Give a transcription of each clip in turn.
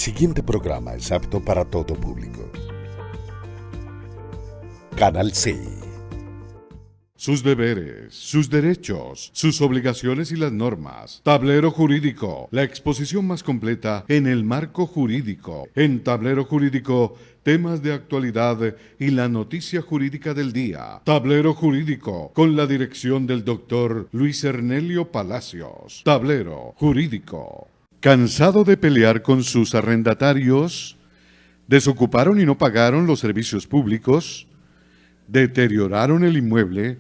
Siguiente programa es apto para todo público. Canal 6. Sus deberes, sus derechos, sus obligaciones y las normas. Tablero Jurídico, la exposición más completa en el marco jurídico. En Tablero Jurídico, temas de actualidad y la noticia jurídica del día. Tablero Jurídico, con la dirección del doctor Luis Ernelio Palacios. Tablero Jurídico. ¿Cansado de pelear con sus arrendatarios? ¿Desocuparon y no pagaron los servicios públicos? ¿Deterioraron el inmueble?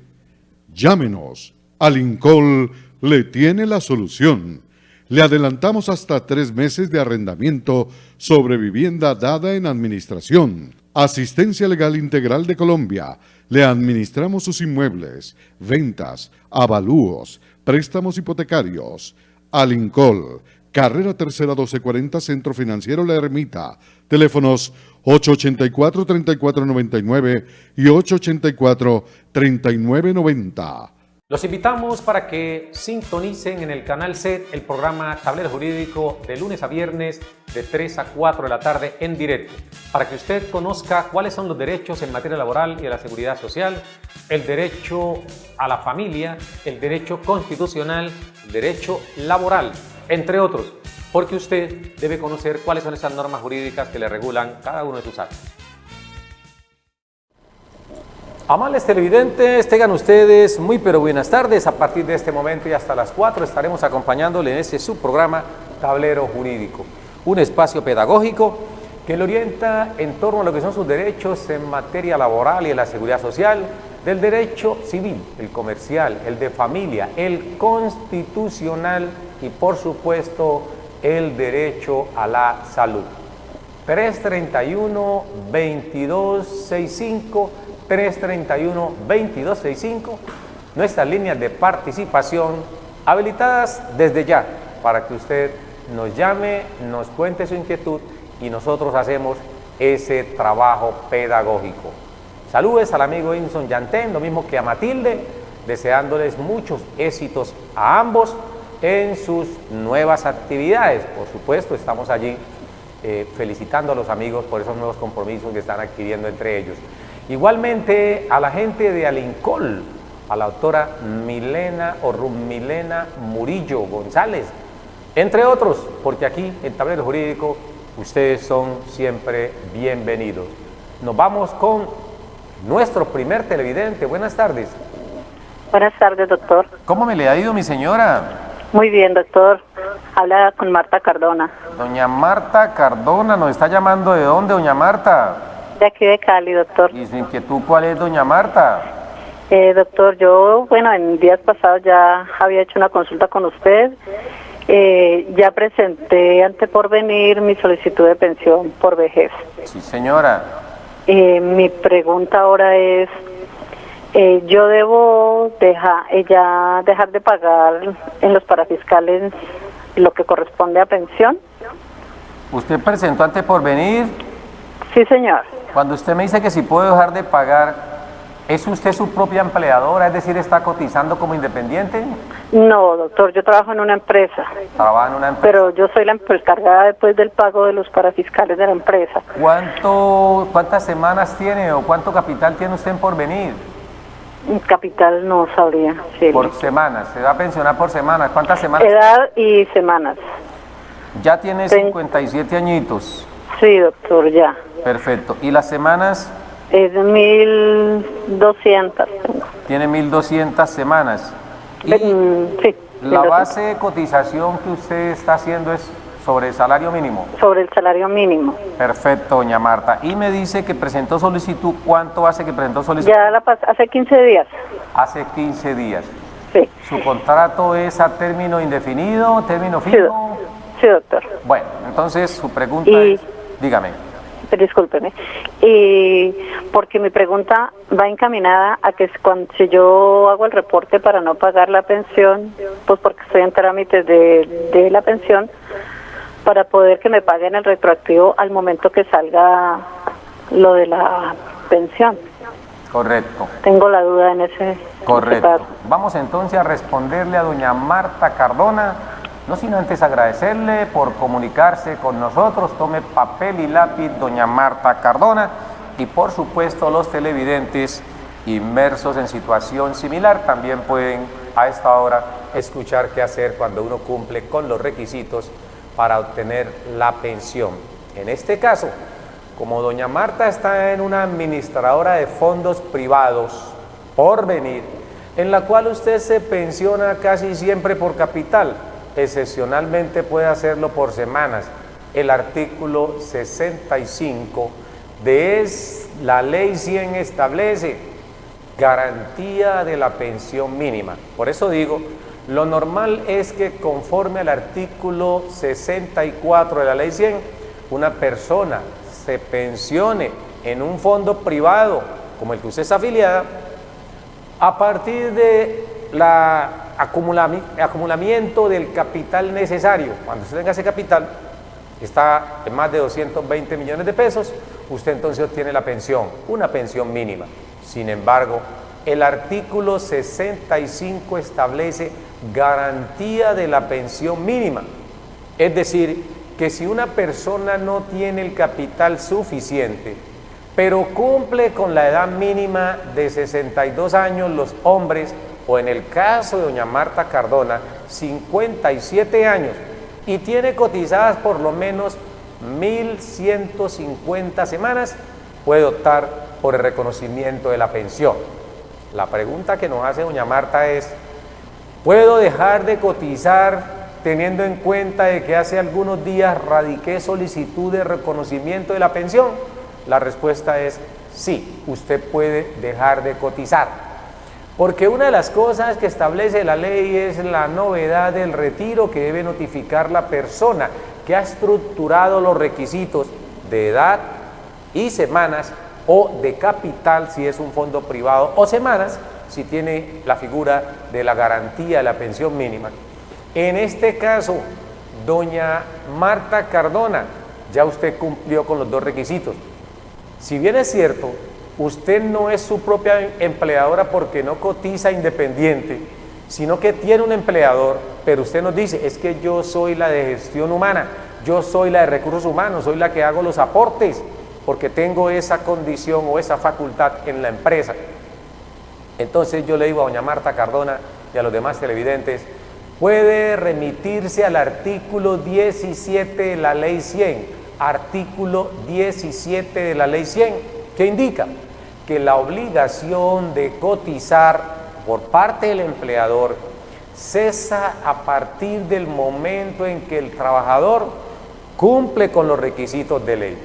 Llámenos. Alincol le tiene la solución. Le adelantamos hasta 3 meses de arrendamiento sobre vivienda dada en administración. Asistencia Legal Integral de Colombia. Le administramos sus inmuebles, ventas, avalúos, préstamos hipotecarios. Alincol. Carrera Tercera 1240, Centro Financiero La Ermita. Teléfonos 884-3499 y 884-3990. Los invitamos para que sintonicen en el canal SET el programa Tablero Jurídico de lunes a viernes de 3 a 4 de la tarde en directo, para que usted conozca cuáles son los derechos en materia laboral y de la seguridad social, el derecho a la familia, el derecho constitucional, el derecho laboral, entre otros, porque usted debe conocer cuáles son esas normas jurídicas que le regulan cada uno de sus actos. Amables televidentes, tengan ustedes muy pero buenas tardes. A partir de este momento y hasta las 4 estaremos acompañándole en este subprograma Tablero Jurídico, un espacio pedagógico que le orienta en torno a lo que son sus derechos en materia laboral y en la seguridad social, del derecho civil, el comercial, el de familia, el constitucional y por supuesto el derecho a la salud. 331-2265, 331-2265, nuestras líneas de participación habilitadas desde ya para que usted nos llame, nos cuente su inquietud y nosotros hacemos ese trabajo pedagógico. Saludos al amigo Inson Yantén, lo mismo que a Matilde, deseándoles muchos éxitos a ambos en sus nuevas actividades. Por supuesto, estamos allí felicitando a los amigos por esos nuevos compromisos que están adquiriendo entre ellos. Igualmente a la gente de Alincol, a la doctora Milena Murillo González, entre otros, porque aquí en Tablero Jurídico ustedes son siempre bienvenidos. Nos vamos con nuestro primer televidente. Buenas tardes. Buenas tardes, doctor. ¿Cómo me le ha ido, mi señora? Muy bien, doctor. Habla con Marta Cardona. Doña Marta Cardona, ¿nos está llamando de dónde, doña Marta? De aquí de Cali, doctor. ¿Y su inquietud cuál es, doña Marta? Doctor, yo, en días pasados ya había hecho una consulta con usted. Ya presenté ante Porvenir mi solicitud de pensión por vejez. Sí, señora. Mi pregunta ahora es, ¿yo debo dejar de pagar en los parafiscales lo que corresponde a pensión? ¿Usted presentó ante Porvenir? Sí, señor. Cuando usted me dice que si puedo dejar de pagar, ¿es usted su propia empleadora? Es decir, ¿está cotizando como independiente? No, doctor, yo trabajo en una empresa. ¿Trabaja en una empresa? Pero yo soy la encargada después del pago de los parafiscales de la empresa. ¿Cuántas semanas tiene o cuánto capital tiene usted en Porvenir? Capital no sabría. Sí, por semanas, se va a pensionar por semanas. ¿Cuántas semanas? Edad y semanas. Ya tiene 57 añitos. Sí, doctor, ya. Perfecto. ¿Y las semanas? Es 1200. Tiene 1200 semanas. Y sí. La base de cotización que usted está haciendo es sobre el salario mínimo. Sobre el salario mínimo. Perfecto, doña Marta. Y me dice que presentó solicitud. ¿Cuánto hace que presentó solicitud? Ya hace 15 días. Hace 15 días. Sí. ¿Su contrato es a término indefinido, término fijo? Sí, doctor. Bueno, entonces su pregunta es, dígame. Discúlpeme. Porque mi pregunta va encaminada a que si yo hago el reporte para no pagar la pensión, pues porque estoy en trámites de la pensión, para poder que me paguen el retroactivo al momento que salga lo de la pensión. Correcto. Tengo la duda en ese Correcto. caso. Vamos entonces a responderle a doña Marta Cardona No sin antes agradecerle por comunicarse con nosotros. Tome papel y lápiz, doña Marta Cardona, y por supuesto los televidentes inmersos en situación similar también pueden a esta hora escuchar qué hacer cuando uno cumple con los requisitos para obtener la pensión. En este caso, como doña Marta está en una administradora de fondos privados, Porvenir, en la cual usted se pensiona casi siempre por capital, excepcionalmente puede hacerlo por semanas. El artículo 65 de la Ley 100 establece garantía de la pensión mínima. Por eso digo, lo normal es que conforme al artículo 64 de la Ley 100, una persona se pensione en un fondo privado como el que usted es afiliada a partir de acumulamiento del capital necesario. Cuando usted tenga ese capital, está en más de 220 millones de pesos, usted entonces obtiene la pensión, una pensión mínima. Sin embargo, el artículo 65 establece garantía de la pensión mínima. Es decir, que si una persona no tiene el capital suficiente, pero cumple con la edad mínima de 62 años los hombres, o en el caso de doña Marta Cardona, 57 años, y tiene cotizadas por lo menos 1.150 semanas, puede optar por el reconocimiento de la pensión. La pregunta que nos hace doña Marta es: ¿puedo dejar de cotizar teniendo en cuenta de que hace algunos días radiqué solicitud de reconocimiento de la pensión? La respuesta es sí, usted puede dejar de cotizar, porque una de las cosas que establece la ley es la novedad del retiro que debe notificar la persona que ha estructurado los requisitos de edad y semanas, o de capital si es un fondo privado, o semanas si tiene la figura de la garantía de la pensión mínima. En este caso, doña Marta Cardona, ya usted cumplió con los dos requisitos. Si bien es cierto, usted no es su propia empleadora porque no cotiza independiente, sino que tiene un empleador, pero usted nos dice: es que yo soy la de gestión humana, yo soy la de recursos humanos, soy la que hago los aportes, porque tengo esa condición o esa facultad en la empresa. Entonces yo le digo a doña Marta Cardona y a los demás televidentes: puede remitirse al artículo 17 de la Ley 100, artículo 17 de la Ley 100, que indica que la obligación de cotizar por parte del empleador cesa a partir del momento en que el trabajador cumple con los requisitos de ley.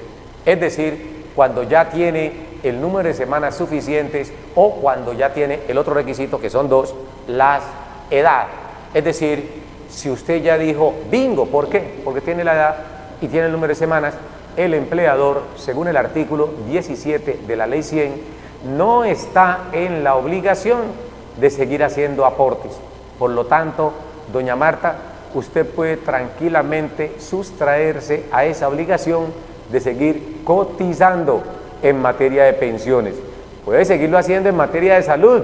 Es decir, cuando ya tiene el número de semanas suficientes, o cuando ya tiene el otro requisito, que son dos, las edad. Es decir, si usted ya dijo bingo, ¿por qué? Porque tiene la edad y tiene el número de semanas, el empleador, según el artículo 17 de la Ley 100, no está en la obligación de seguir haciendo aportes. Por lo tanto, doña Marta, usted puede tranquilamente sustraerse a esa obligación de seguir cotizando en materia de pensiones. Puede seguirlo haciendo en materia de salud,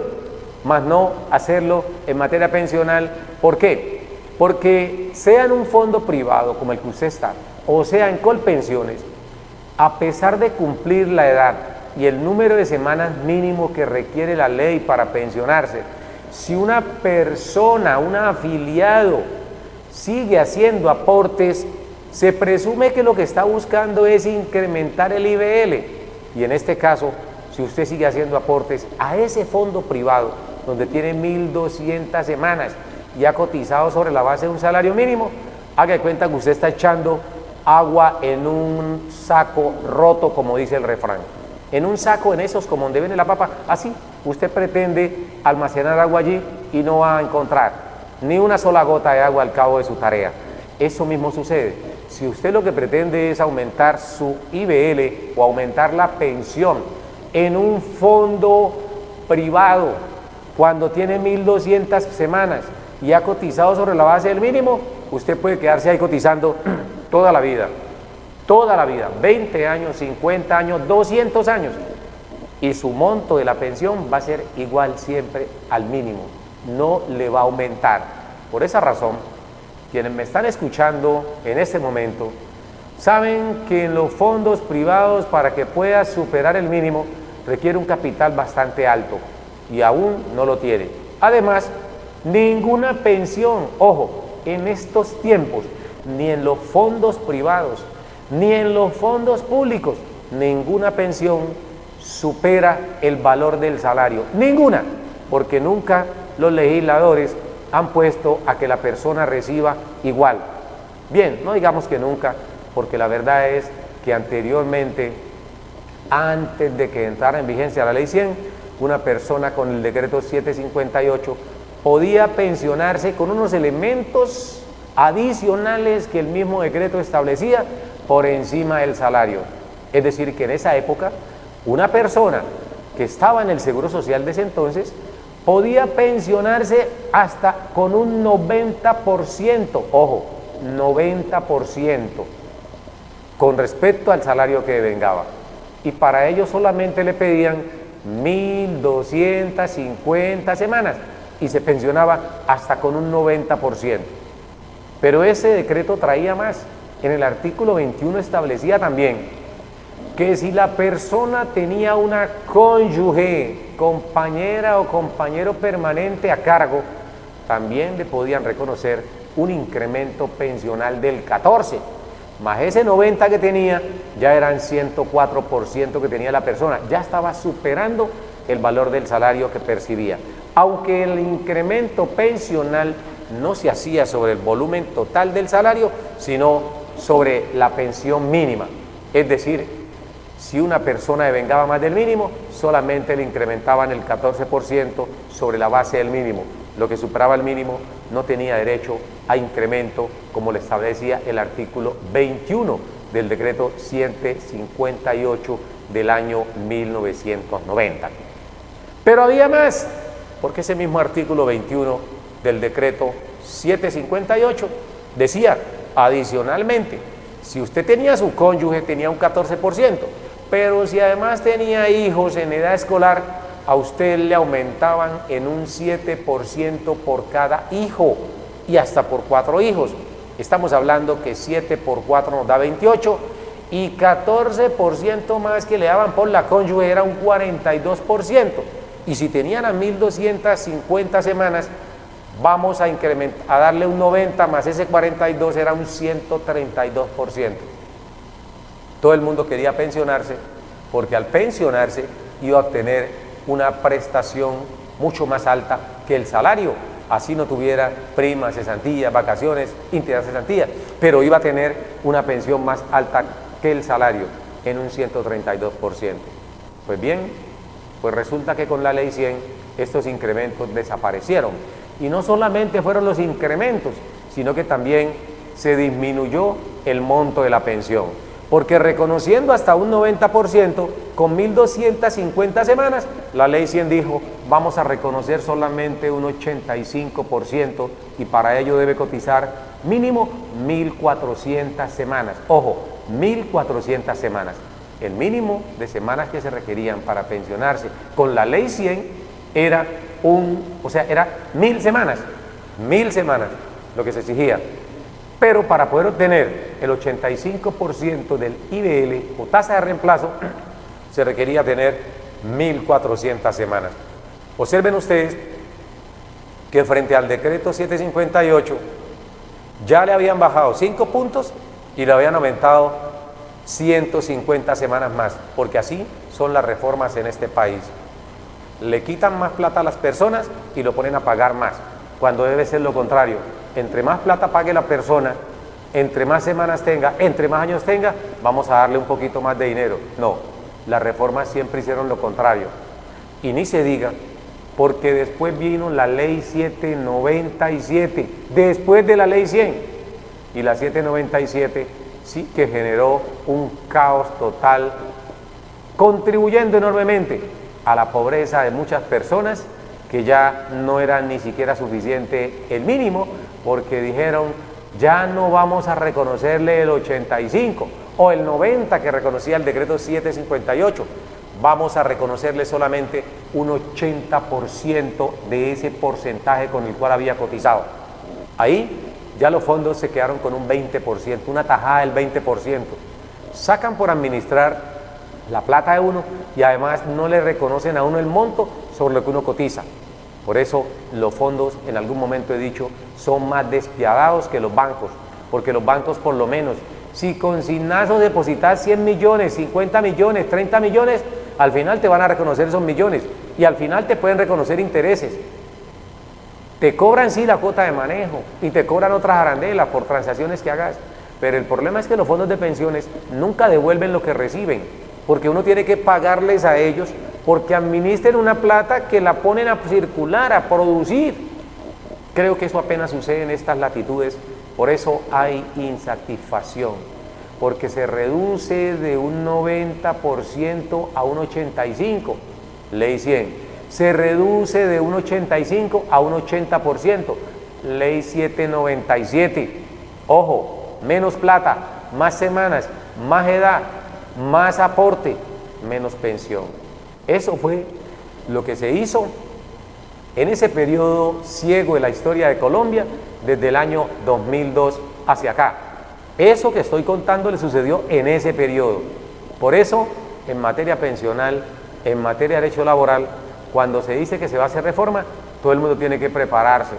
mas no hacerlo en materia pensional. ¿Por qué? Porque sea en un fondo privado como el que usted está, o sea en Colpensiones, a pesar de cumplir la edad y el número de semanas mínimo que requiere la ley para pensionarse, si una persona, un afiliado, sigue haciendo aportes, se presume que lo que está buscando es incrementar el IBL. Y en este caso, si usted sigue haciendo aportes a ese fondo privado, donde tiene 1.200 semanas y ha cotizado sobre la base de un salario mínimo, haga de cuenta que usted está echando agua en un saco roto, como dice el refrán. En un saco, en esos como donde viene la papa, así usted pretende almacenar agua allí y no va a encontrar ni una sola gota de agua al cabo de su tarea. Eso mismo sucede. Si usted lo que pretende es aumentar su IBL o aumentar la pensión en un fondo privado, cuando tiene 1.200 semanas y ha cotizado sobre la base del mínimo, usted puede quedarse ahí cotizando toda la vida, 20 años, 50 años, 200 años, y su monto de la pensión va a ser igual siempre al mínimo, no le va a aumentar. Por esa razón, quienes me están escuchando en este momento, saben que en los fondos privados, para que puedas superar el mínimo, requiere un capital bastante alto y aún no lo tiene. Además, ninguna pensión, ojo, en estos tiempos, ni en los fondos privados, ni en los fondos públicos, ninguna pensión supera el valor del salario. Ninguna, porque nunca los legisladores han puesto a que la persona reciba igual. Bien, no digamos que nunca, porque la verdad es que anteriormente, antes de que entrara en vigencia la Ley 100, una persona con el decreto 758 podía pensionarse con unos elementos adicionales que el mismo decreto establecía por encima del salario. Es decir, que en esa época, una persona que estaba en el Seguro Social de ese entonces podía pensionarse hasta con un 90%, ojo, 90%, con respecto al salario que devengaba. Y para ello solamente le pedían 1.250 semanas y se pensionaba hasta con un 90%. Pero ese decreto traía más. En el artículo 21 establecía también que si la persona tenía una cónyuge, compañera o compañero permanente a cargo, también le podían reconocer un incremento pensional del 14%, más ese 90% que tenía, ya eran 104% que tenía la persona, ya estaba superando el valor del salario que percibía. Aunque el incremento pensional no se hacía sobre el volumen total del salario, sino sobre la pensión mínima. Es decir, si una persona devengaba más del mínimo, solamente le incrementaban el 14% sobre la base del mínimo. Lo que superaba el mínimo no tenía derecho a incremento, como le establecía el artículo 21 del decreto 758 del año 1990. Pero había más, porque ese mismo artículo 21 del decreto 758 decía, adicionalmente, si usted tenía su cónyuge, tenía un 14%, pero si además tenía hijos en edad escolar, a usted le aumentaban en un 7% por cada hijo y hasta por 4 hijos. Estamos hablando que 7 por 4 nos da 28 y 14% más que le daban por la cónyuge era un 42%. Y si tenían a 1.250 semanas, vamos a incrementar, a darle un 90 más ese 42 era un 132%. Todo el mundo quería pensionarse porque al pensionarse iba a obtener una prestación mucho más alta que el salario, así no tuviera primas, cesantías, vacaciones, íntegras cesantías, pero iba a tener una pensión más alta que el salario en un 132%. Pues bien, pues resulta que con la Ley 100 estos incrementos desaparecieron. Y no solamente fueron los incrementos, sino que también se disminuyó el monto de la pensión. Porque reconociendo hasta un 90%, con 1.250 semanas, la Ley 100 dijo, vamos a reconocer solamente un 85% y para ello debe cotizar mínimo 1.400 semaras. Ojo, 1.400 semanas. El mínimo de semanas que se requerían para pensionarse con la Ley 100 era era 1.000 semanas, 1.000 semanas lo que se exigía. Pero para poder obtener el 85% del IBL o tasa de reemplazo, se requería tener 1.400 semanas. Observen ustedes que frente al decreto 758 ya le habían bajado 5 puntos y le habían aumentado 150 semanas más, porque así son las reformas en este país. Le quitan más plata a las personas y lo ponen a pagar más, cuando debe ser lo contrario. Entre más plata pague la persona, entre más semanas tenga, entre más años tenga, vamos a darle un poquito más de dinero. No, las reformas siempre hicieron lo contrario. Y ni se diga, porque después vino la Ley 797, después de la Ley 100. Y la 797 sí que generó un caos total, contribuyendo enormemente a la pobreza de muchas personas, que ya no era ni siquiera suficiente el mínimo, porque dijeron, ya no vamos a reconocerle el 85 o el 90 que reconocía el decreto 758, vamos a reconocerle solamente un 80% de ese porcentaje con el cual había cotizado. Ahí ya los fondos se quedaron con un 20%, una tajada del 20%. Sacan por administrar la plata de uno y además no le reconocen a uno el monto sobre lo que uno cotiza. Por eso los fondos, en algún momento he dicho, son más despiadados que los bancos, porque los bancos por lo menos, si con Signazo depositas 100 millones, 50 millones, 30 millones, al final te van a reconocer esos millones y al final te pueden reconocer intereses. Te cobran sí la cuota de manejo y te cobran otras arandelas por transacciones que hagas, pero el problema es que los fondos de pensiones nunca devuelven lo que reciben, porque uno tiene que pagarles a ellos porque administren una plata que la ponen a circular, a producir. Creo que eso apenas sucede en estas latitudes, por eso hay insatisfacción, porque se reduce de un 90% a un 85%, ley 100. Se reduce de un 85 a un 80%, ley 797. Ojo, menos plata, más semanas, más edad, más aporte, menos pensión. Eso fue lo que se hizo en ese periodo ciego de la historia de Colombia desde el año 2002 hacia acá. Eso que estoy contando le sucedió en ese periodo. Por eso, en materia pensional, en materia de derecho laboral, cuando se dice que se va a hacer reforma, todo el mundo tiene que prepararse,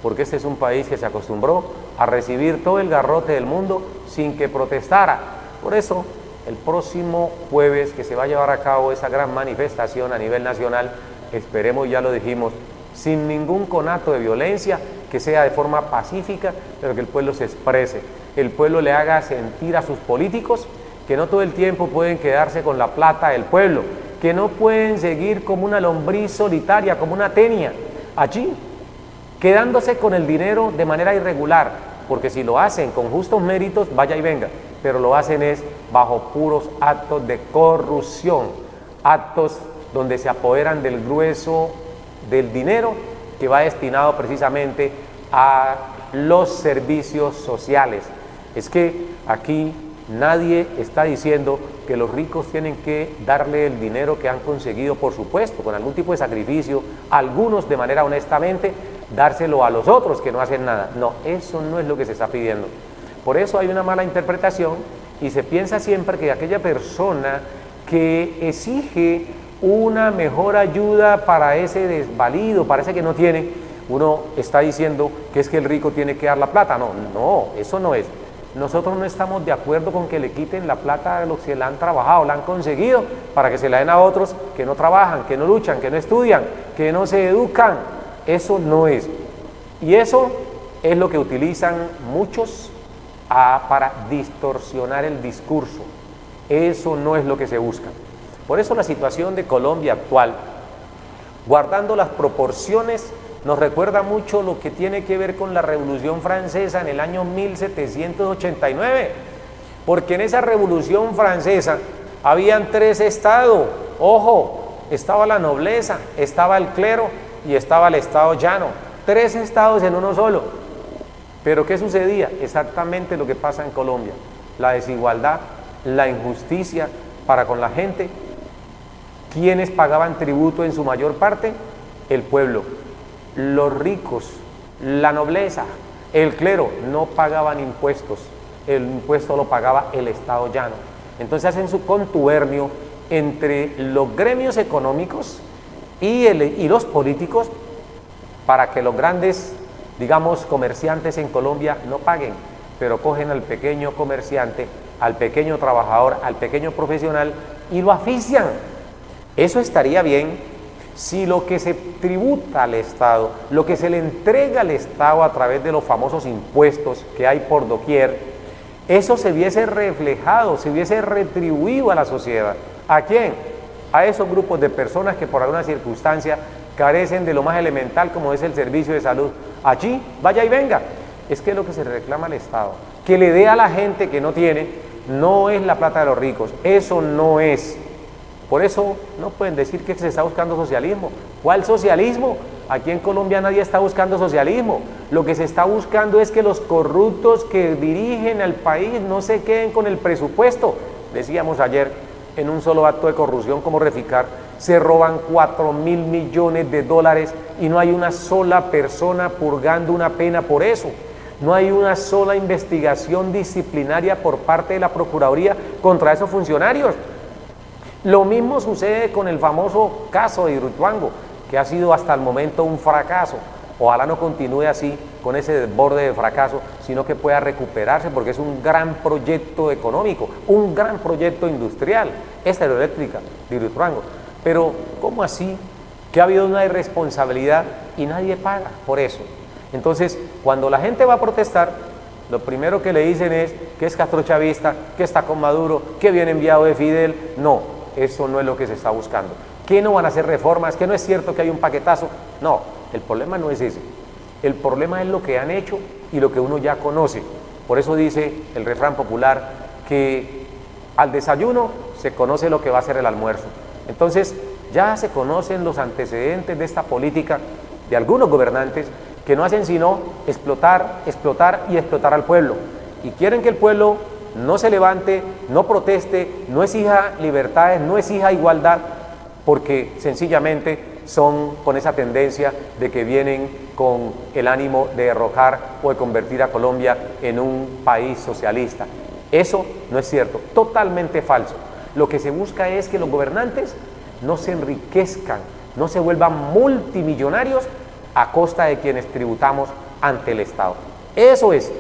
porque este es un país que se acostumbró a recibir todo el garrote del mundo sin que protestara. Por eso, el próximo jueves que se va a llevar a cabo esa gran manifestación a nivel nacional, esperemos, ya lo dijimos, sin ningún conato de violencia, que sea de forma pacífica, pero que el pueblo se exprese, el pueblo le haga sentir a sus políticos que no todo el tiempo pueden quedarse con la plata del pueblo, que no pueden seguir como una lombriz solitaria, como una tenia, allí, quedándose con el dinero de manera irregular, porque si lo hacen con justos méritos, vaya y venga, pero lo hacen es bajo puros actos de corrupción, actos donde se apoderan del grueso del dinero que va destinado precisamente a los servicios sociales. Es que aquí nadie está diciendo que los ricos tienen que darle el dinero que han conseguido, por supuesto, con algún tipo de sacrificio, algunos de manera honestamente, dárselo a los otros que no hacen nada. No, eso no es lo que se está pidiendo. Por eso hay una mala interpretación y se piensa siempre que aquella persona que exige una mejor ayuda para ese desvalido, para ese que no tiene, uno está diciendo que es que el rico tiene que dar la plata. No, no, eso no es. Nosotros no estamos de acuerdo con que le quiten la plata de los que la han trabajado, la han conseguido, para que se la den a otros que no trabajan, que no luchan, que no estudian, que no se educan. Eso no es. Y eso es lo que utilizan muchos para distorsionar el discurso. Eso no es lo que se busca. Por eso la situación de Colombia actual, guardando las proporciones, nos recuerda mucho lo que tiene que ver con la Revolución Francesa en el año 1789, porque en esa Revolución Francesa habían tres estados, ojo, estaba la nobleza, estaba el clero y estaba el estado llano, tres estados en uno solo. Pero ¿qué sucedía? Exactamente lo que pasa en Colombia, la desigualdad, la injusticia para con la gente. ¿Quiénes pagaban tributo en su mayor parte? El pueblo. Los ricos, la nobleza, el clero no pagaban impuestos, el impuesto lo pagaba el estado llano. Entonces hacen su contubernio entre los gremios económicos y los políticos para que los grandes, digamos, comerciantes en Colombia no paguen, pero cogen al pequeño comerciante, al pequeño trabajador, al pequeño profesional y lo asfixian. Eso estaría bien si lo que se tributa al Estado, lo que se le entrega al Estado a través de los famosos impuestos que hay por doquier, eso se viese reflejado, se hubiese retribuido a la sociedad. ¿A quién? A esos grupos de personas que por alguna circunstancia carecen de lo más elemental como es el servicio de salud. Allí, vaya y venga. Es que lo que se reclama al Estado, que le dé a la gente que no tiene, no es la plata de los ricos, eso no es. Por eso no pueden decir que se está buscando socialismo. ¿Cuál socialismo? Aquí en Colombia nadie está buscando socialismo. Lo que se está buscando es que los corruptos que dirigen al país no se queden con el presupuesto. Decíamos ayer, en un solo acto de corrupción como Reficar, se roban 4.000 millones de dólares y no hay una sola persona purgando una pena por eso. No hay una sola investigación disciplinaria por parte de la Procuraduría contra esos funcionarios. Lo mismo sucede con el famoso caso de Hidroituango, que ha sido hasta el momento un fracaso. Ojalá no continúe así, con ese desborde de fracaso, sino que pueda recuperarse, porque es un gran proyecto económico, un gran proyecto industrial, esta hidroeléctrica de Hidroituango. Pero, ¿cómo así? Que ha habido una irresponsabilidad y nadie paga por eso. Entonces, cuando la gente va a protestar, lo primero que le dicen es que es castrochavista, que está con Maduro, que viene enviado de Fidel. No, eso no es lo que se está buscando. ¿Que no van a hacer reformas? ¿Que no es cierto que hay un paquetazo? No, el problema no es ese. El problema es lo que han hecho y lo que uno ya conoce. Por eso dice el refrán popular que al desayuno se conoce lo que va a ser el almuerzo. Entonces, ya se conocen los antecedentes de esta política de algunos gobernantes que no hacen sino explotar, explotar y explotar al pueblo. Y quieren que el pueblo no se levante, no proteste, no exija libertades, no exija igualdad, porque sencillamente son con esa tendencia de que vienen con el ánimo de derrocar o de convertir a Colombia en un país socialista. Eso no es cierto, totalmente falso. Lo que se busca es que los gobernantes no se enriquezcan, no se vuelvan multimillonarios a costa de quienes tributamos ante el Estado. Eso es,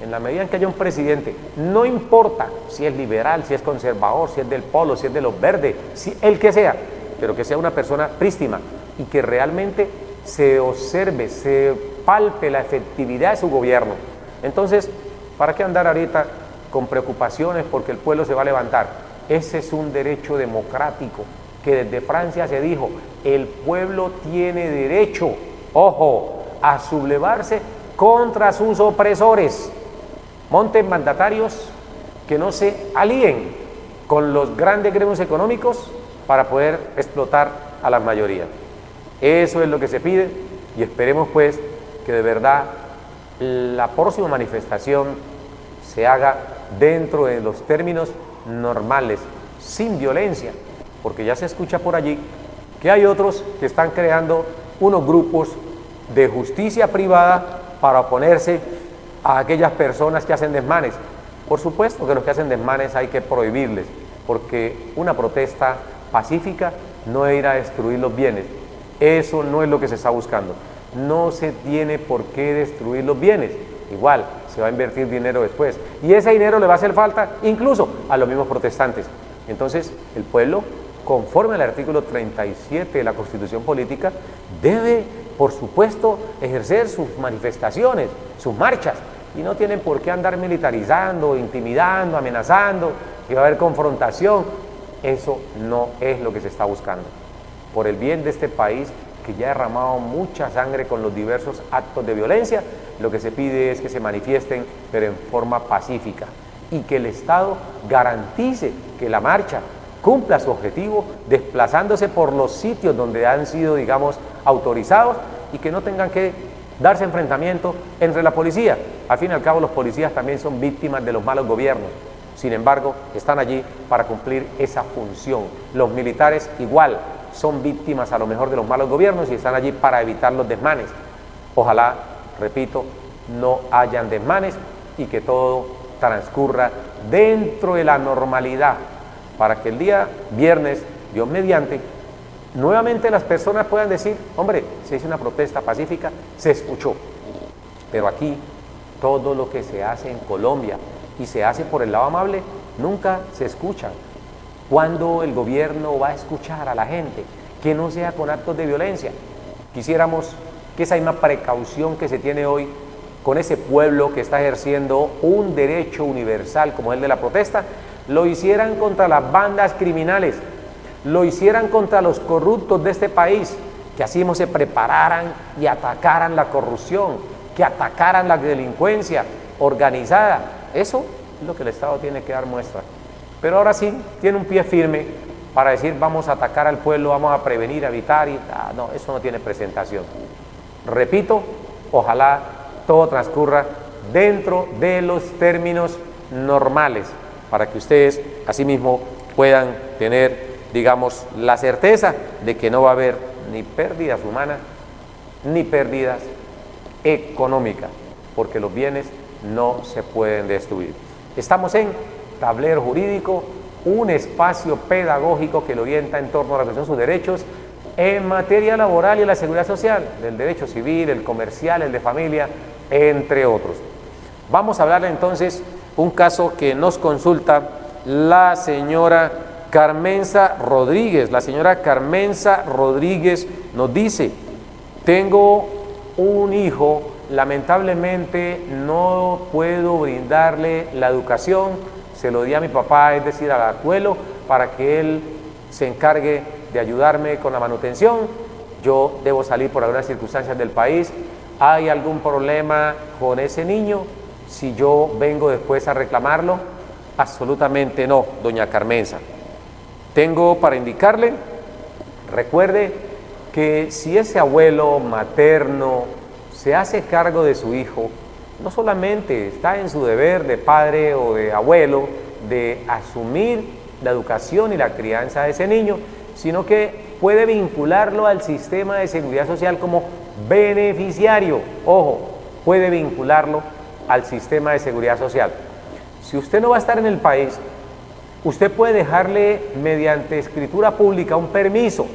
en la medida en que haya un presidente, no importa si es liberal, si es conservador, si es del polo, si es de los verdes, si el que sea, pero que sea una persona prístima y que realmente se observe, se palpe la efectividad de su gobierno. Entonces, ¿para qué andar ahorita con preocupaciones porque el pueblo se va a levantar? Ese es un derecho democrático que desde Francia se dijo, el pueblo tiene derecho, ojo, a sublevarse contra sus opresores. Monten mandatarios que no se alíen con los grandes gremios económicos para poder explotar a la mayoría. Eso es lo que se pide y esperemos pues que de verdad la próxima manifestación se haga dentro de los términos normales, sin violencia, porque ya se escucha por allí que hay otros que están creando unos grupos de justicia privada para oponerse a aquellas personas que hacen desmanes. Por supuesto que los que hacen desmanes hay que prohibirles, porque una protesta pacífica no es ir a destruir los bienes. Eso no es lo que se está buscando. No se tiene por qué destruir los bienes. Igual, se va a invertir dinero después. Y ese dinero le va a hacer falta incluso a los mismos protestantes. Entonces, el pueblo, conforme al artículo 37 de la Constitución Política, debe, por supuesto, ejercer sus manifestaciones, sus marchas. Y no tienen por qué andar militarizando, intimidando, amenazando, que va a haber confrontación. Eso no es lo que se está buscando. Por el bien de este país, que ya ha derramado mucha sangre con los diversos actos de violencia, lo que se pide es que se manifiesten, pero en forma pacífica, y que el Estado garantice que la marcha cumpla su objetivo, desplazándose por los sitios donde han sido, digamos, autorizados, y que no tengan que darse enfrentamientos entre la policía. Al fin y al cabo, los policías también son víctimas de los malos gobiernos. Sin embargo, están allí para cumplir esa función. Los militares igual son víctimas a lo mejor de los malos gobiernos y están allí para evitar los desmanes. Ojalá, repito, no hayan desmanes y que todo transcurra dentro de la normalidad, para que el día viernes, Dios mediante, nuevamente las personas puedan decir, hombre, se hizo una protesta pacífica, se escuchó. Pero aquí, todo lo que se hace en Colombia y se hace por el lado amable, nunca se escucha. ¿Cuándo el gobierno va a escuchar a la gente? Que no sea con actos de violencia. Quisiéramos que esa misma precaución que se tiene hoy con ese pueblo que está ejerciendo un derecho universal como el de la protesta, lo hicieran contra las bandas criminales, lo hicieran contra los corruptos de este país, que así mismo se prepararan y atacaran la corrupción, que atacaran la delincuencia organizada. Eso es lo que el Estado tiene que dar muestra. Pero ahora sí, tiene un pie firme para decir vamos a atacar al pueblo, vamos a prevenir, a evitar, y no, eso no tiene presentación. Repito, ojalá todo transcurra dentro de los términos normales, para que ustedes asimismo puedan tener, digamos, la certeza de que no va a haber ni pérdidas humanas, ni pérdidas económicas. porque los bienes no se pueden destruir. Estamos en Tablero Jurídico, un espacio pedagógico que lo orienta en torno a la protección de sus derechos en materia laboral y la seguridad social, del derecho civil, el comercial, el de familia, entre otros. Vamos a hablar entonces un caso que nos consulta la señora Carmenza Rodríguez. La señora Carmenza Rodríguez nos dice: tengo un hijo, lamentablemente no puedo brindarle la educación, se lo di a mi papá, es decir, al abuelo, para que él se encargue de ayudarme con la manutención. Yo debo salir por algunas circunstancias del país. ¿Hay algún problema con ese niño si yo vengo después a reclamarlo? Absolutamente no, doña Carmenza. Tengo para indicarle, recuerde que si ese abuelo materno se hace cargo de su hijo, no solamente está en su deber de padre o de abuelo de asumir la educación y la crianza de ese niño, sino que puede vincularlo al sistema de seguridad social como beneficiario. Ojo, puede vincularlo al sistema de seguridad social. Si usted no va a estar en el país, usted puede dejarle mediante escritura pública un permiso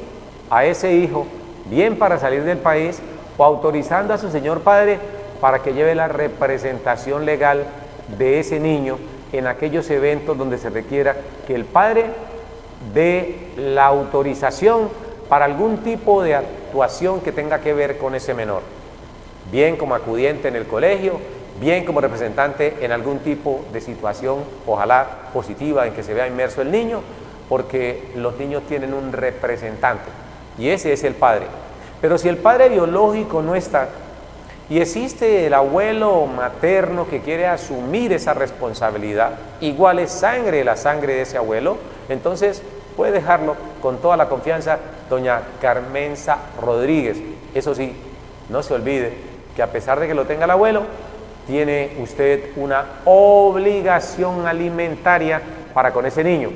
a ese hijo, bien para salir del país, o autorizando a su señor padre para que lleve la representación legal de ese niño en aquellos eventos donde se requiera que el padre dé la autorización para algún tipo de actuación que tenga que ver con ese menor, bien como acudiente en el colegio, bien como representante en algún tipo de situación, ojalá positiva, en que se vea inmerso el niño, porque los niños tienen un representante y ese es el padre. Pero si el padre biológico no está y existe el abuelo materno que quiere asumir esa responsabilidad, igual es sangre, la sangre de ese abuelo, entonces puede dejarlo con toda la confianza doña Carmenza Rodríguez. Eso sí, no se olvide que a pesar de que lo tenga el abuelo, tiene usted una obligación alimentaria para con ese niño,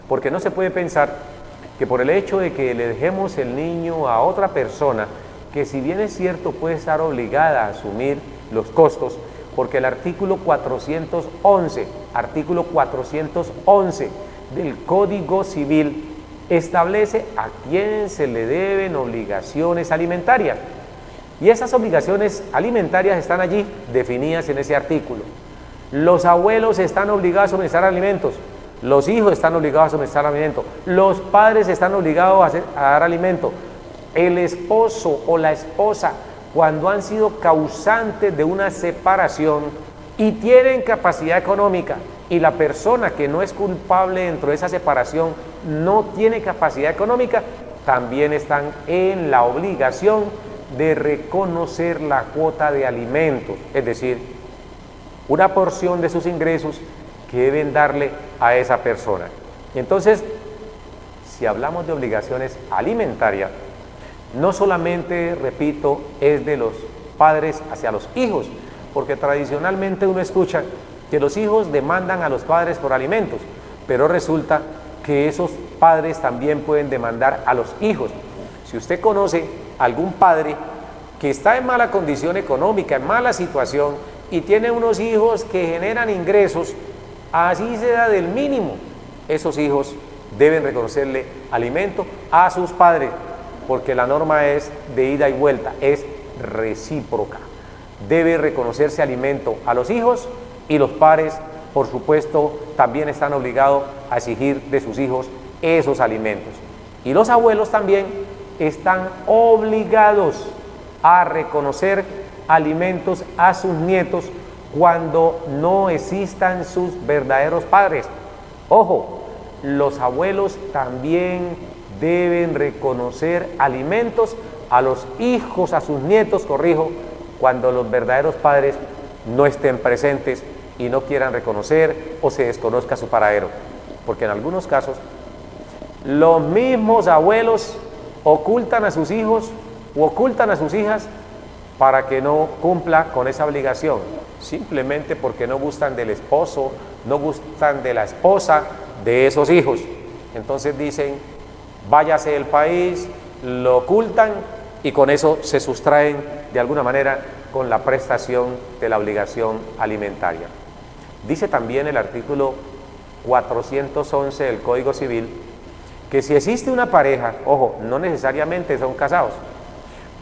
porque no se puede pensar que por el hecho de que le dejemos el niño a otra persona, que si bien es cierto puede estar obligada a asumir los costos, porque el artículo 411 del Código Civil establece a quién se le deben obligaciones alimentarias. Y esas obligaciones alimentarias están allí definidas en ese artículo. Los abuelos están obligados a suministrar alimentos, los hijos están obligados a suministrar alimentos, los padres están obligados a dar alimento, el esposo o la esposa, cuando han sido causantes de una separación y tienen capacidad económica, y la persona que no es culpable dentro de esa separación no tiene capacidad económica, también están en la obligación de reconocer la cuota de alimentos, es decir, una porción de sus ingresos que deben darle a esa persona. Entonces, si hablamos de obligaciones alimentarias, no solamente, repito, es de los padres hacia los hijos, porque tradicionalmente uno escucha que los hijos demandan a los padres por alimentos, pero resulta que esos padres también pueden demandar a los hijos. Si usted conoce algún padre que está en mala condición económica, en mala situación, y tiene unos hijos que generan ingresos, así sea del mínimo, esos hijos deben reconocerle alimento a sus padres, porque la norma es de ida y vuelta, es recíproca. Debe reconocerse alimento a los hijos y los padres, por supuesto, también están obligados a exigir de sus hijos esos alimentos. Y los abuelos también están obligados a reconocer alimentos a sus nietos cuando no existan sus verdaderos padres. Ojo, los abuelos también deben reconocer alimentos a los hijos, a sus nietos, corrijo, cuando los verdaderos padres no estén presentes y no quieran reconocer o se desconozca su paradero, porque en algunos casos los mismos abuelos ocultan a sus hijos o ocultan a sus hijas para que no cumpla con esa obligación, simplemente porque no gustan del esposo, no gustan de la esposa de esos hijos. Entonces dicen, váyase del país, lo ocultan y con eso se sustraen de alguna manera con la prestación de la obligación alimentaria. Dice también el artículo 411 del Código Civil que si existe una pareja, ojo, no necesariamente son casados,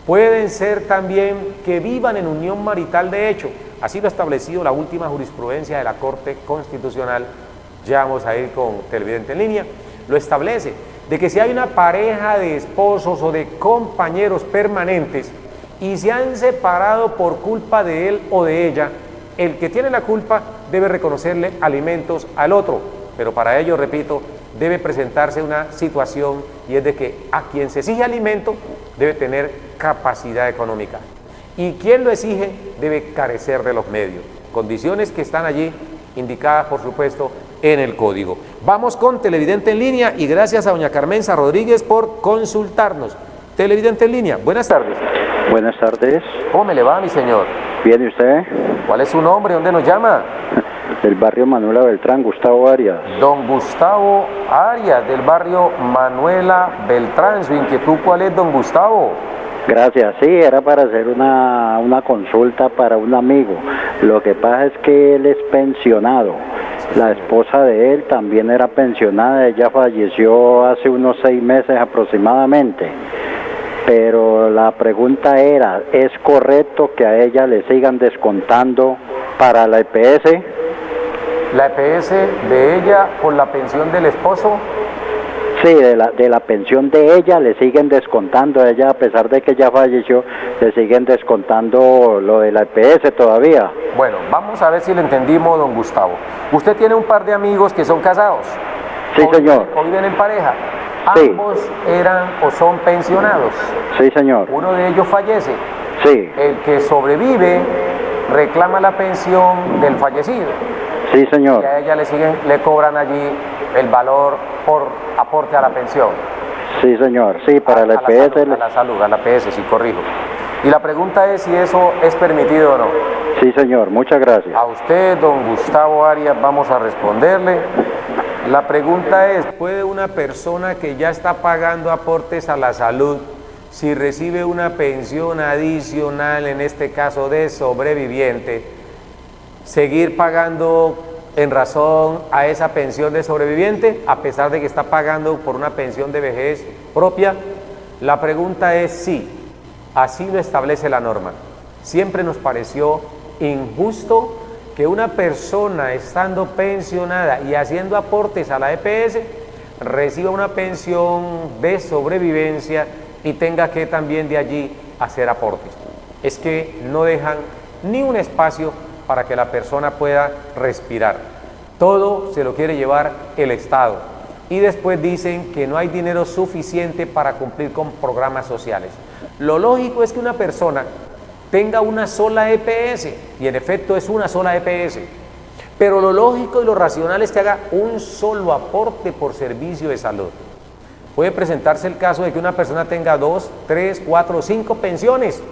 pueden ser también que vivan en unión marital de hecho. Así lo ha establecido la última jurisprudencia de la Corte Constitucional. Ya vamos a ir con Televidente en Línea. Lo establece, de que si hay una pareja de esposos o de compañeros permanentes y se han separado por culpa de él o de ella, el que tiene la culpa debe reconocerle alimentos al otro, pero para ello, repito, debe presentarse una situación y es de que a quien se exige alimento debe tener capacidad económica y quien lo exige debe carecer de los medios, condiciones que están allí indicadas, por supuesto, en el código. Vamos con Televidente en Línea y gracias a doña Carmenza Rodríguez por consultarnos. Televidente en Línea, buenas tardes. Buenas tardes. ¿Cómo me le va, mi señor? ¿Bien y usted? ¿Cuál es su nombre? ¿Dónde nos llama? Del barrio Manuela Beltrán, Gustavo Arias. Don Gustavo Arias, del barrio Manuela Beltrán. ¿Su inquietud cuál es, don Gustavo? Gracias, sí, era para hacer una consulta para un amigo. Lo que pasa es que él es pensionado. La esposa de él también era pensionada, ella falleció hace unos 6 meses aproximadamente. Pero la pregunta era, ¿es correcto que a ella le sigan descontando para la EPS? ¿La EPS de ella por la pensión del esposo? Sí, de la pensión de ella le siguen descontando, ella a pesar de que ya falleció, le siguen descontando lo de la EPS todavía. Bueno, vamos a ver si le entendimos, don Gustavo. Usted tiene un par de amigos que son casados. Sí, señor. O viven en pareja. Sí. Ambos eran o son pensionados. Sí, señor. Uno de ellos fallece. Sí. El que sobrevive reclama la pensión del fallecido. Sí, señor. Y a ella le cobran allí el valor por aporte a la pensión. Sí, señor. Sí, para la EPS. A la salud, a la EPS, sí, corrijo. Y la pregunta es si eso es permitido o no. Sí, señor. Muchas gracias. A usted, don Gustavo Arias, vamos a responderle. La pregunta es, ¿puede una persona que ya está pagando aportes a la salud, si recibe una pensión adicional, en este caso de sobreviviente, seguir pagando en razón a esa pensión de sobreviviente, a pesar de que está pagando por una pensión de vejez propia? La pregunta es sí, así lo establece la norma. Siempre nos pareció injusto que una persona estando pensionada y haciendo aportes a la EPS reciba una pensión de sobrevivencia y tenga que también de allí hacer aportes. Es que no dejan ni un espacio para que la persona pueda respirar. Todo se lo quiere llevar el Estado. Y después dicen que no hay dinero suficiente para cumplir con programas sociales. Lo lógico es que una persona tenga una sola EPS, y en efecto es una sola EPS, pero lo lógico y lo racional es que haga un solo aporte por servicio de salud. Puede presentarse el caso de que una persona tenga 2, 3, 4, 5 pensiones,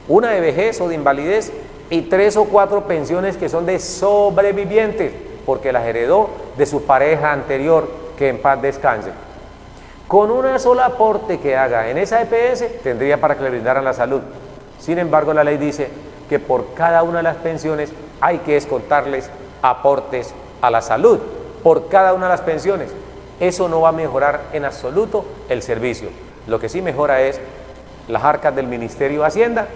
una de vejez o de invalidez y 3 o 4 pensiones que son de sobrevivientes, porque las heredó de su pareja anterior, que en paz descanse. Con una sola aporte que haga en esa EPS tendría para que le brindaran la salud. Sin embargo, la ley dice que por cada una de las pensiones hay que descontarles aportes a la salud, por cada una de las pensiones. Eso no va a mejorar en absoluto el servicio. Lo que sí mejora es las arcas del Ministerio de Hacienda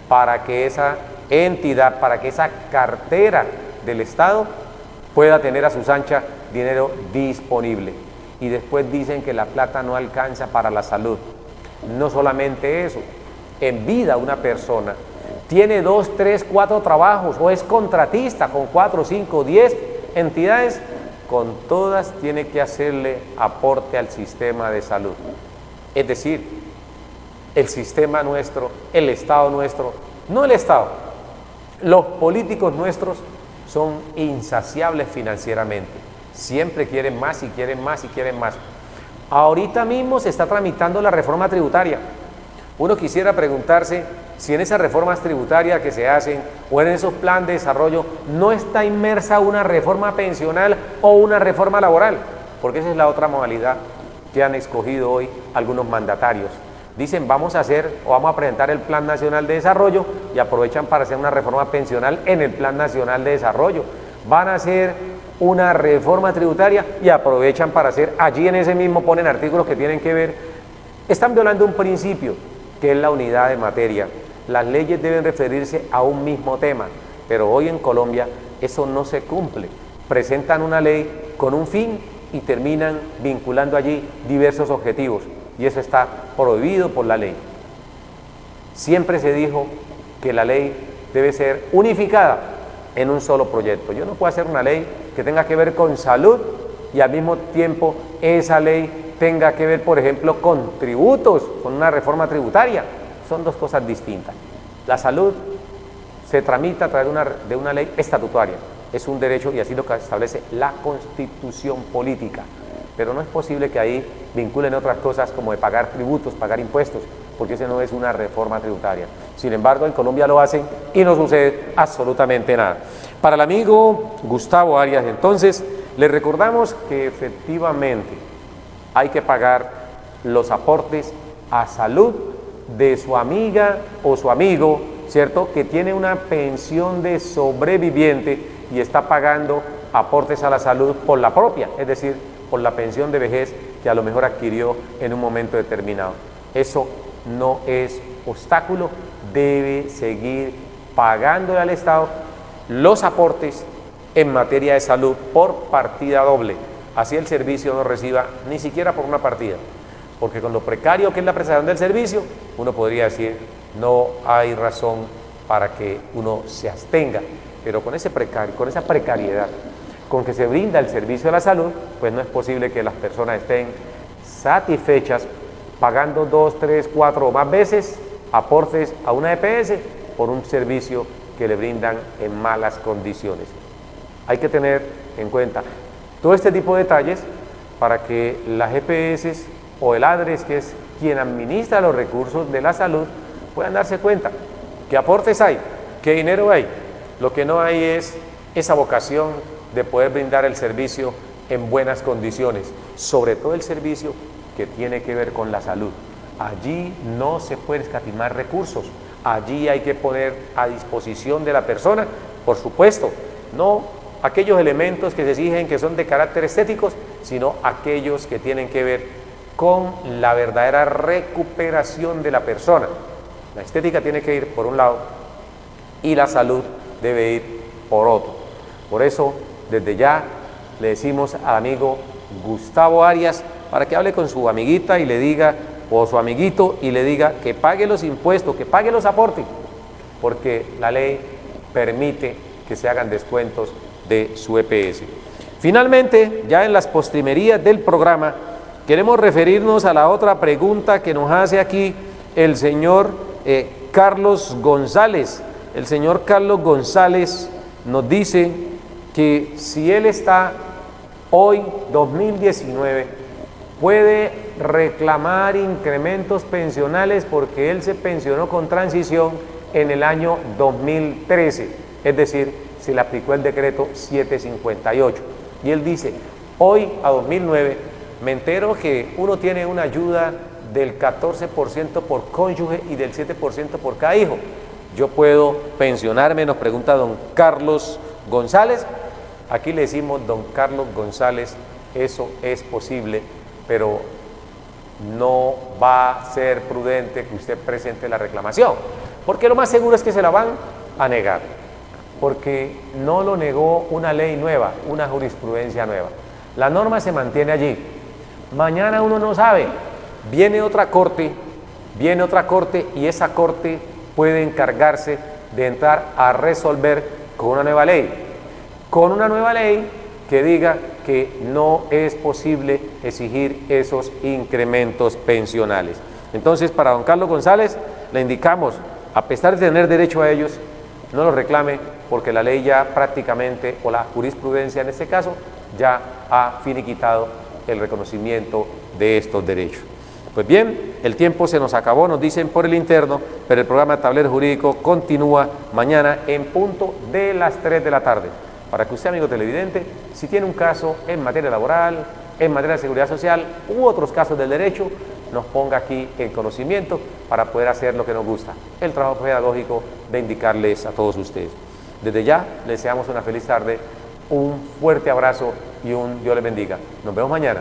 para que esa entidad, para que esa cartera del Estado pueda tener a sus anchas dinero disponible. Y después dicen que la plata no alcanza para la salud. No solamente eso. En vida una persona tiene 2, 3, 4 trabajos o es contratista con 4, 5, 10 entidades, con todas tiene que hacerle aporte al sistema de salud. Es decir, el sistema nuestro, el Estado nuestro, no el Estado, los políticos nuestros son insaciables financieramente. Siempre quieren más y quieren más y quieren más. Ahorita mismo se está tramitando la reforma tributaria. Uno quisiera preguntarse si en esas reformas tributarias que se hacen o en esos planes de desarrollo no está inmersa una reforma pensional o una reforma laboral, porque esa es la otra modalidad que han escogido hoy algunos mandatarios. Dicen vamos a hacer o vamos a presentar el Plan Nacional de Desarrollo y aprovechan para hacer una reforma pensional en el Plan Nacional de Desarrollo. Van a hacer una reforma tributaria y aprovechan para hacer, allí en ese mismo ponen artículos que tienen que ver, están violando un principio que es la unidad de materia. Las leyes deben referirse a un mismo tema, pero hoy en Colombia eso no se cumple. Presentan una ley con un fin y terminan vinculando allí diversos objetivos, y eso está prohibido por la ley. Siempre se dijo que la ley debe ser unificada en un solo proyecto. Yo no puedo hacer una ley que tenga que ver con salud y al mismo tiempo esa ley tenga que ver, por ejemplo, con tributos, con una reforma tributaria. Son dos cosas distintas. La salud se tramita a través de una ley estatutaria. Es un derecho y así lo establece la Constitución política. Pero no es posible que ahí vinculen otras cosas como de pagar tributos, pagar impuestos, porque eso no es una reforma tributaria. Sin embargo, en Colombia lo hacen y no sucede absolutamente nada. Para el amigo Gustavo Arias, entonces, le recordamos que efectivamente hay que pagar los aportes a salud de su amiga o su amigo, ¿cierto?, que tiene una pensión de sobreviviente y está pagando aportes a la salud por la propia, es decir, por la pensión de vejez que a lo mejor adquirió en un momento determinado. Eso no es obstáculo, debe seguir pagándole al Estado los aportes en materia de salud por partida doble. Así el servicio no reciba ni siquiera por una partida, porque con lo precario que es la prestación del servicio, uno podría decir, no hay razón para que uno se abstenga, pero con esa precariedad con que se brinda el servicio de la salud, pues no es posible que las personas estén satisfechas pagando 2, 3, 4 o más veces aportes a una EPS por un servicio que le brindan en malas condiciones. Hay que tener en cuenta todo este tipo de detalles para que las EPS o el ADRES, que es quien administra los recursos de la salud, puedan darse cuenta qué aportes hay, qué dinero hay. Lo que no hay es esa vocación de poder brindar el servicio en buenas condiciones, sobre todo el servicio que tiene que ver con la salud. Allí no se puede escatimar recursos, allí hay que poner a disposición de la persona, por supuesto, no aquellos elementos que se exigen que son de carácter estéticos, sino aquellos que tienen que ver con la verdadera recuperación de la persona. La estética tiene que ir por un lado y la salud debe ir por otro. Por eso, desde ya le decimos al amigo Gustavo Arias para que hable con su amiguita y le diga, o su amiguito, y le diga que pague los impuestos, que pague los aportes, porque la ley permite que se hagan descuentos de su EPS. Finalmente, ya en las postrimerías del programa, queremos referirnos a la otra pregunta que nos hace aquí el señor Carlos González. El señor Carlos González nos dice que si él está hoy, 2019, puede reclamar incrementos pensionales porque él se pensionó con transición en el año 2013, es decir, se le aplicó el decreto 758. Y él dice, hoy a 2009, me entero que uno tiene una ayuda del 14% por cónyuge y del 7% por cada hijo. ¿Yo puedo pensionarme?, nos pregunta don Carlos González. Aquí le decimos, don Carlos González, eso es posible, pero no va a ser prudente que usted presente la reclamación, porque lo más seguro es que se la van a negar, porque no lo negó una ley nueva, una jurisprudencia nueva. La norma se mantiene allí. Mañana uno no sabe, viene otra corte y esa corte puede encargarse de entrar a resolver con una nueva ley. Con una nueva ley que diga que no es posible exigir esos incrementos pensionales. Entonces, para don Carlos González, le indicamos, a pesar de tener derecho a ellos, no los reclame, porque la ley ya prácticamente, o la jurisprudencia en este caso, ya ha finiquitado el reconocimiento de estos derechos. Pues bien, el tiempo se nos acabó, nos dicen por el interno, pero el programa Tablero Jurídico continúa mañana en punto de las 3 de la tarde. Para que usted, amigo televidente, si tiene un caso en materia laboral, en materia de seguridad social u otros casos del derecho, nos ponga aquí en conocimiento para poder hacer lo que nos gusta, el trabajo pedagógico de indicarles a todos ustedes. Desde ya les deseamos una feliz tarde, un fuerte abrazo y un Dios les bendiga. Nos vemos mañana.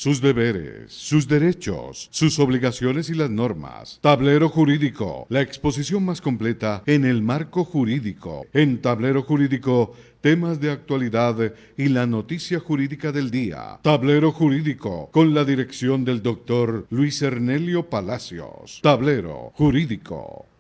Sus deberes, sus derechos, sus obligaciones y las normas. Tablero Jurídico, la exposición más completa en el marco jurídico. En Tablero Jurídico, temas de actualidad y la noticia jurídica del día. Tablero Jurídico, con la dirección del doctor Luis Ernelio Palacios. Tablero Jurídico.